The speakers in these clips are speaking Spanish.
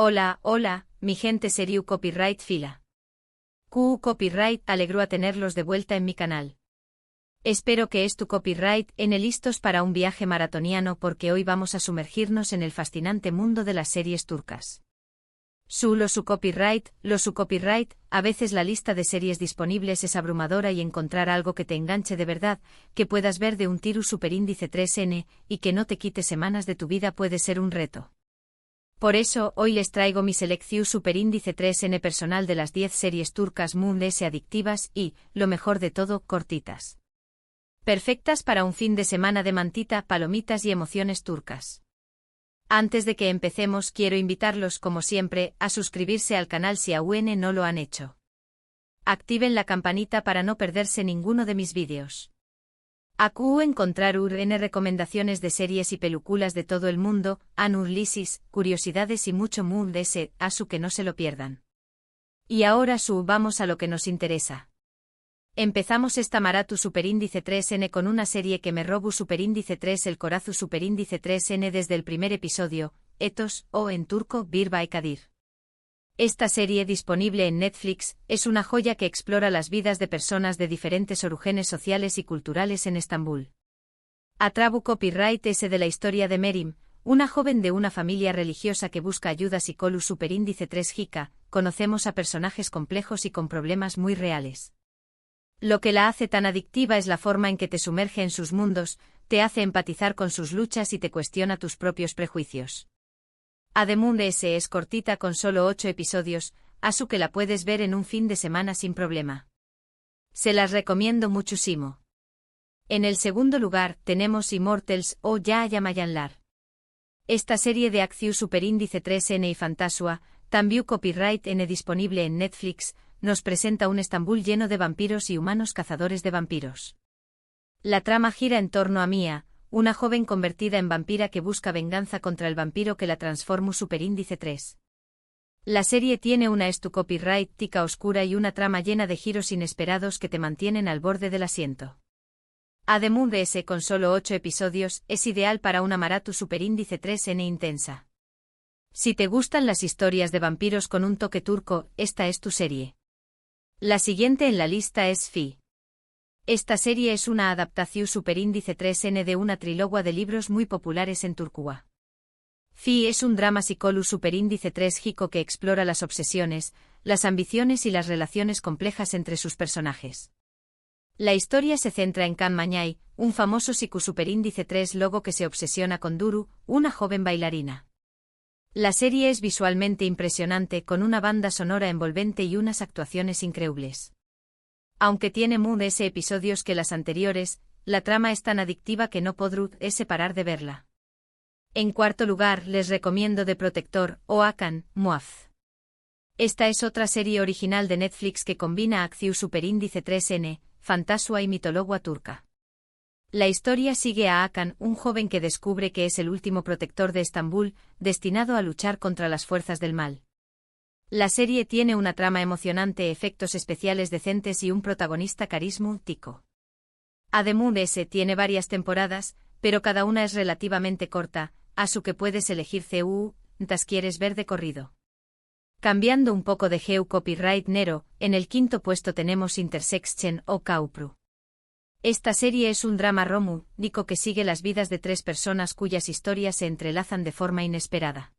Hola, hola, mi gente Seriu Copyright Fila. Copyright alegro a tenerlos de vuelta en mi canal. Espero que tu copyright listos para un viaje maratoniano porque hoy vamos a sumergirnos en el fascinante mundo de las series turcas. Su copyright, a veces la lista de series disponibles es abrumadora y encontrar algo que te enganche de verdad, que puedas ver de un tiro superíndice 3N, y que no te quite semanas de tu vida puede ser un reto. Por eso, hoy les traigo mi selección superíndice 3N personal de las 10 series turcas mundes adictivas y, lo mejor de todo, cortitas. Perfectas para un fin de semana de mantita, palomitas y emociones turcas. Antes de que empecemos, quiero invitarlos, como siempre, a suscribirse al canal si aún no lo han hecho. Activen la campanita para no perderse ninguno de mis vídeos. Encontrar recomendaciones de series y películas de todo el mundo, análisis, curiosidades y mucho mundes, que no se lo pierdan. Y ahora vamos a lo que nos interesa. Empezamos esta maratón superíndice 3N con una serie que me robó superíndice 3 el corazón superíndice 3N desde el primer episodio, Etos, o en turco Bir Kadir. Esta serie, disponible en Netflix, es una joya que explora las vidas de personas de diferentes orígenes sociales y culturales en Estambul. Atrabu copyright de la historia de Merim, una joven de una familia religiosa que busca ayuda psicólogo superíndice 3 Jika. Conocemos a personajes complejos y con problemas muy reales. Lo que la hace tan adictiva es la forma en que te sumerge en sus mundos, te hace empatizar con sus luchas y te cuestiona tus propios prejuicios. Además es cortita con solo 8 episodios, que la puedes ver en un fin de semana sin problema. Se las recomiendo muchísimo. En el segundo lugar, tenemos Immortals o Yayamayanlar. Esta serie de acción superíndice 3N y Fantasua, también copyright N disponible en Netflix, nos presenta un Estambul lleno de vampiros y humanos cazadores de vampiros. La trama gira en torno a Mia, una joven convertida en vampira que busca venganza contra el vampiro que la transformó superíndice 3. La serie tiene una copyright tica oscura y una trama llena de giros inesperados que te mantienen al borde del asiento. Además con solo 8 episodios, es ideal para una maratón superíndice 3N intensa. Si te gustan las historias de vampiros con un toque turco, esta es tu serie. La siguiente en la lista es Fi. Esta serie es una adaptación superíndice 3N de una trilogía de libros muy populares en Turquía. Fi es un drama psicólogo superíndice 3 Jiko que explora las obsesiones, las ambiciones y las relaciones complejas entre sus personajes. La historia se centra en Kan Mañay, un famoso superíndice 3 logo que se obsesiona con Duru, una joven bailarina. La serie es visualmente impresionante con una banda sonora envolvente y unas actuaciones increíbles. Aunque tiene más episodios que las anteriores, la trama es tan adictiva que no podré parar de verla. En cuarto lugar, les recomiendo The Protector o Hakan, Muaf. Esta es otra serie original de Netflix que combina acción superíndice 3N, fantasua y mitología turca. La historia sigue a Hakan, un joven que descubre que es el último protector de Estambul, destinado a luchar contra las fuerzas del mal. La serie tiene una trama emocionante, efectos especiales decentes y un protagonista carismático. Además tiene varias temporadas, pero cada una es relativamente corta, que puedes elegir tas quieres ver de corrido. Cambiando un poco de copyright Nero, en el quinto puesto tenemos Intersection o Kaupru. Esta serie es un drama romántico que sigue las vidas de 3 personas cuyas historias se entrelazan de forma inesperada.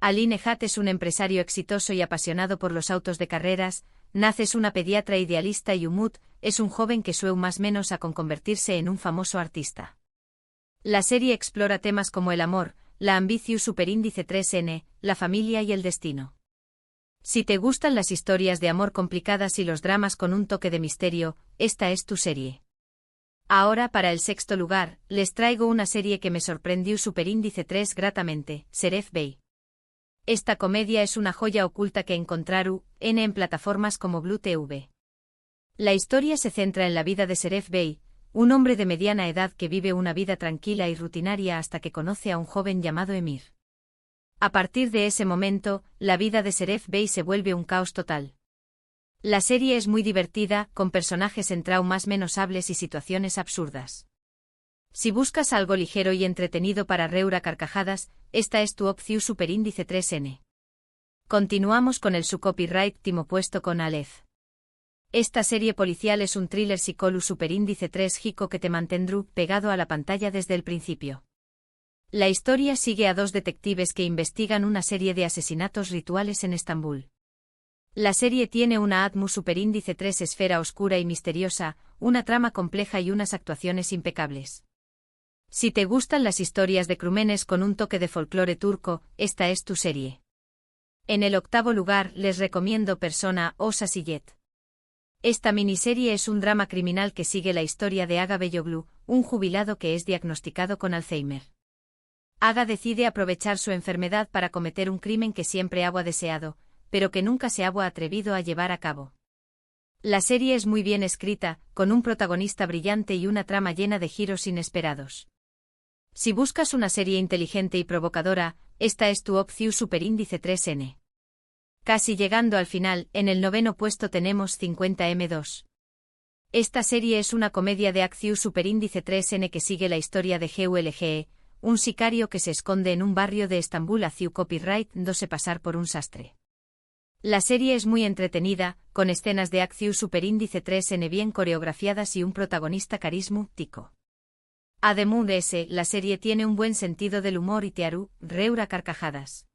Ali Nehat es un empresario exitoso y apasionado por los autos de carreras, Naz es una pediatra idealista y Umut es un joven que sueña más menos con convertirse en un famoso artista. La serie explora temas como el amor, la ambición superíndice 3N, la familia y el destino. Si te gustan las historias de amor complicadas y los dramas con un toque de misterio, esta es tu serie. Ahora para el sexto lugar, les traigo una serie que me sorprendió superíndice 3 gratamente, Seref Bey. Esta comedia es una joya oculta que encontraru en plataformas como Blue TV. La historia se centra en la vida de Seref Bey, un hombre de mediana edad que vive una vida tranquila y rutinaria hasta que conoce a un joven llamado Emir. A partir de ese momento, la vida de Seref Bey se vuelve un caos total. La serie es muy divertida, con personajes en traumas menosables y situaciones absurdas. Si buscas algo ligero y entretenido para reír a carcajadas, esta es tu opción superíndice 3N. Continuamos con el su copyright timo puesto con Aleph. Esta serie policial es un thriller psicolu superíndice 3 Hiko que te mantendrá pegado a la pantalla desde el principio. La historia sigue a dos detectives que investigan una serie de asesinatos rituales en Estambul. La serie tiene una ADMU superíndice 3 esfera oscura y misteriosa, una trama compleja y unas actuaciones impecables. Si te gustan las historias de crímenes con un toque de folclore turco, esta es tu serie. En el octavo lugar, les recomiendo Persona o Sasiyet. Esta miniserie es un drama criminal que sigue la historia de Aga Beyoglu, un jubilado que es diagnosticado con Alzheimer. Aga decide aprovechar su enfermedad para cometer un crimen que siempre ha deseado, pero que nunca se ha atrevido a llevar a cabo. La serie es muy bien escrita, con un protagonista brillante y una trama llena de giros inesperados. Si buscas una serie inteligente y provocadora, esta es tu opción superíndice 3N. Casi llegando al final, en el noveno puesto tenemos 50M2. Esta serie es una comedia de acción superíndice 3N que sigue la historia de GULGE, un sicario que se esconde en un barrio de Estambul haciendo copyright dándose pasar por un sastre. La serie es muy entretenida, con escenas de acción superíndice 3N bien coreografiadas y un protagonista carismático. Además de ese, la serie tiene un buen sentido del humor y te hará reír a carcajadas.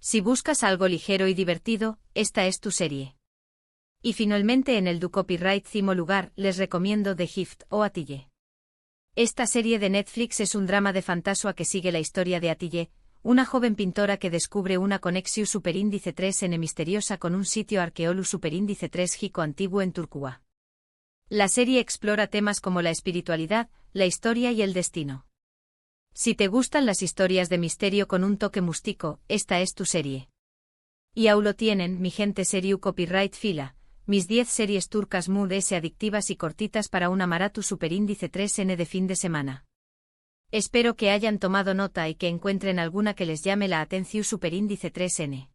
Si buscas algo ligero y divertido, esta es tu serie. Y finalmente en el du copyright cimo lugar, les recomiendo The Gift o Atille. Esta serie de Netflix es un drama de fantasía que sigue la historia de Atille, una joven pintora que descubre una conexión superíndice 3N misteriosa con un sitio arqueolu superíndice 3 Hiko antiguo en Turquía. La serie explora temas como la espiritualidad, la historia y el destino. Si te gustan las historias de misterio con un toque místico, esta es tu serie. Y aún lo tienen, mi gente seriu copyright fila, mis 10 series turcas mood s adictivas y cortitas para una maratón superíndice 3N de fin de semana. Espero que hayan tomado nota y que encuentren alguna que les llame la atención superíndice 3N.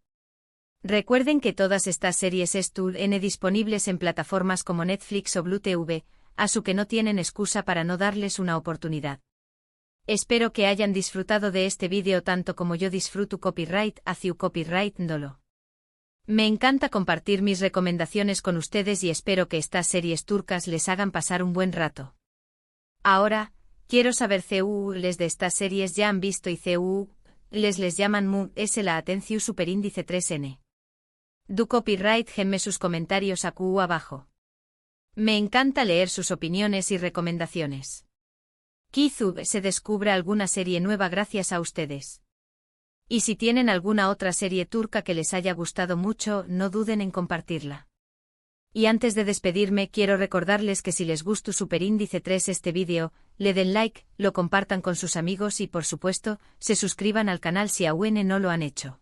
Recuerden que todas estas series están disponibles en plataformas como Netflix o Blue TV, así que no tienen excusa para no darles una oportunidad. Espero que hayan disfrutado de este vídeo tanto como yo disfruto copyright hacia copyright dolo. Me encanta compartir mis recomendaciones con ustedes y espero que estas series turcas les hagan pasar un buen rato. Ahora, quiero saber les de estas series ya han visto y les llaman mu es la atención superíndice 3N. Du copyright gemme sus comentarios aquí abajo. Me encanta leer sus opiniones y recomendaciones. Quizá se descubra alguna serie nueva gracias a ustedes. Y si tienen alguna otra serie turca que les haya gustado mucho, no duden en compartirla. Y antes de despedirme quiero recordarles que si les gustó superíndice 3 este vídeo, le den like, lo compartan con sus amigos y por supuesto, se suscriban al canal si aún no lo han hecho.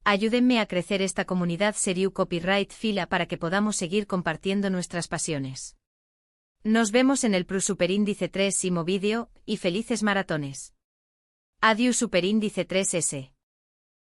Ayúdenme a crecer esta comunidad seriu copyright fila para que podamos seguir compartiendo nuestras pasiones. Nos vemos en el superíndice 3 vídeo, y felices maratones. Adiós superíndice 3S.